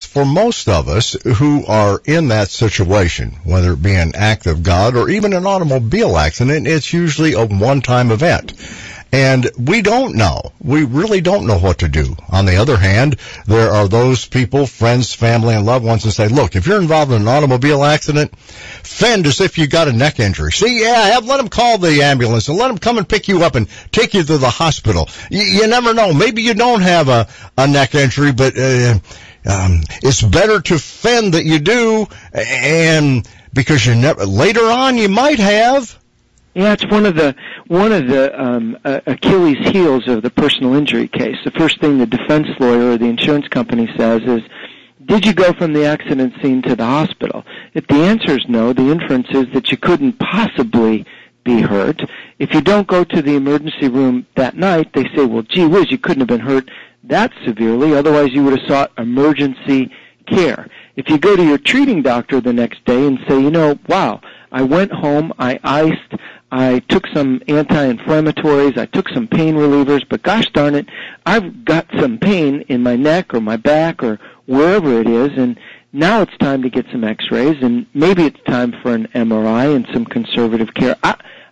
for most of us who are in that situation, whether it be an act of God or even an automobile accident, it's usually a one-time event. And we don't know. We really don't know what to do. On the other hand, there are those people, friends, family, and loved ones that say, look, if you're involved in an automobile accident, fend as if you got a neck injury. See, let them call the ambulance and let them come and pick you up and take you to the hospital. You never know. Maybe you don't have a neck injury, but it's better to fend that you do, and because later on you might have. Yeah, it's one of the Achilles heels of the personal injury case. The first thing the defense lawyer or the insurance company says is, did you go from the accident scene to the hospital? If the answer is no, the inference is that you couldn't possibly be hurt. If you don't go to the emergency room that night, they say, well, gee whiz, you couldn't have been hurt that severely, otherwise you would have sought emergency care. If you go to your treating doctor the next day and say, wow, I went home, I iced, I took some anti-inflammatories, I took some pain relievers, but gosh darn it, I've got some pain in my neck or my back or wherever it is, and now it's time to get some x-rays, and maybe it's time for an MRI and some conservative care.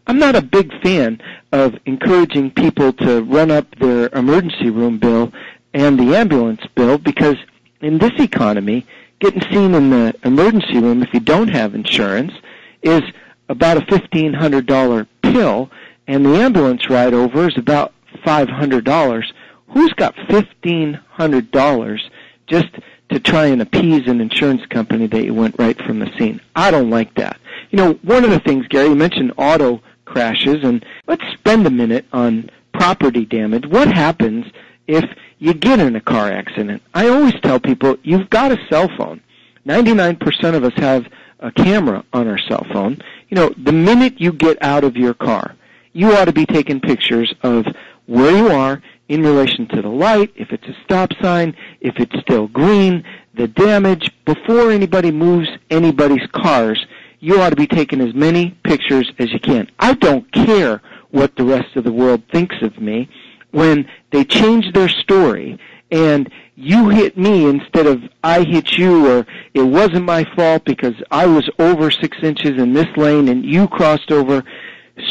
I'm not a big fan of encouraging people to run up their emergency room bill and the ambulance bill, because in this economy, getting seen in the emergency room if you don't have insurance is about a $1,500 pill, and the ambulance ride over is about $500. Who's got $1,500 just to try and appease an insurance company that you went right from the scene? I don't like that. One of the things, Gary, you mentioned auto crashes, and let's spend a minute on property damage. What happens if you get in a car accident? I always tell people, you've got a cell phone. 99% of us have a camera on our cell phone. The minute you get out of your car, you ought to be taking pictures of where you are in relation to the light, if it's a stop sign, if it's still green, the damage. Before anybody moves anybody's cars, you ought to be taking as many pictures as you can. I don't care what the rest of the world thinks of me when they change their story and you hit me instead of I hit you, or it wasn't my fault because I was over 6 inches in this lane and you crossed over.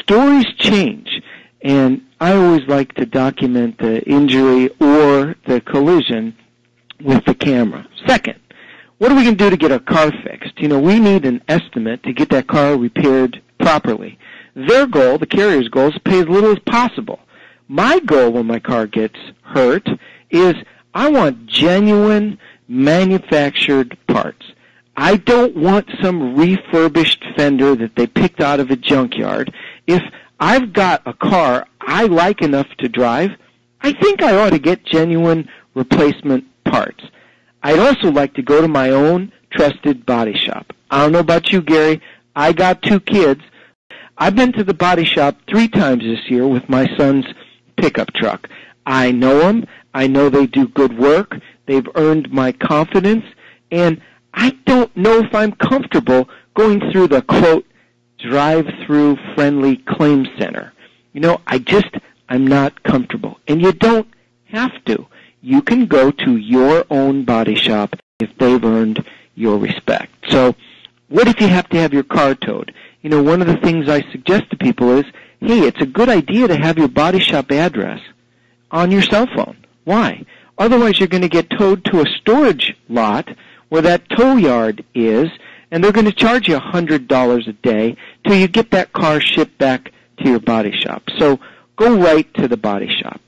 Stories change, and I always like to document the injury or the collision with the camera. Second, what are we going to do to get our car fixed? We need an estimate to get that car repaired properly. Their goal, the carrier's goal, is to pay as little as possible. My goal when my car gets hurt is I want genuine manufactured parts. I don't want some refurbished fender that they picked out of a junkyard. If I've got a car I like enough to drive, I think I ought to get genuine replacement parts. I'd also like to go to my own trusted body shop. I don't know about you, Gary. I got 2 kids. I've been to the body shop 3 times this year with my son's pickup truck. I know them. I know they do good work. They've earned my confidence. And I don't know if I'm comfortable going through the, quote, drive-through friendly claim center. I'm not comfortable. And you don't have to. You can go to your own body shop if they've earned your respect. So what if you have to have your car towed? One of the things I suggest to people is, hey, it's a good idea to have your body shop address on your cell phone. Why? Otherwise, you're going to get towed to a storage lot where that tow yard is, and they're going to charge you $100 a day till you get that car shipped back to your body shop. So go right to the body shop.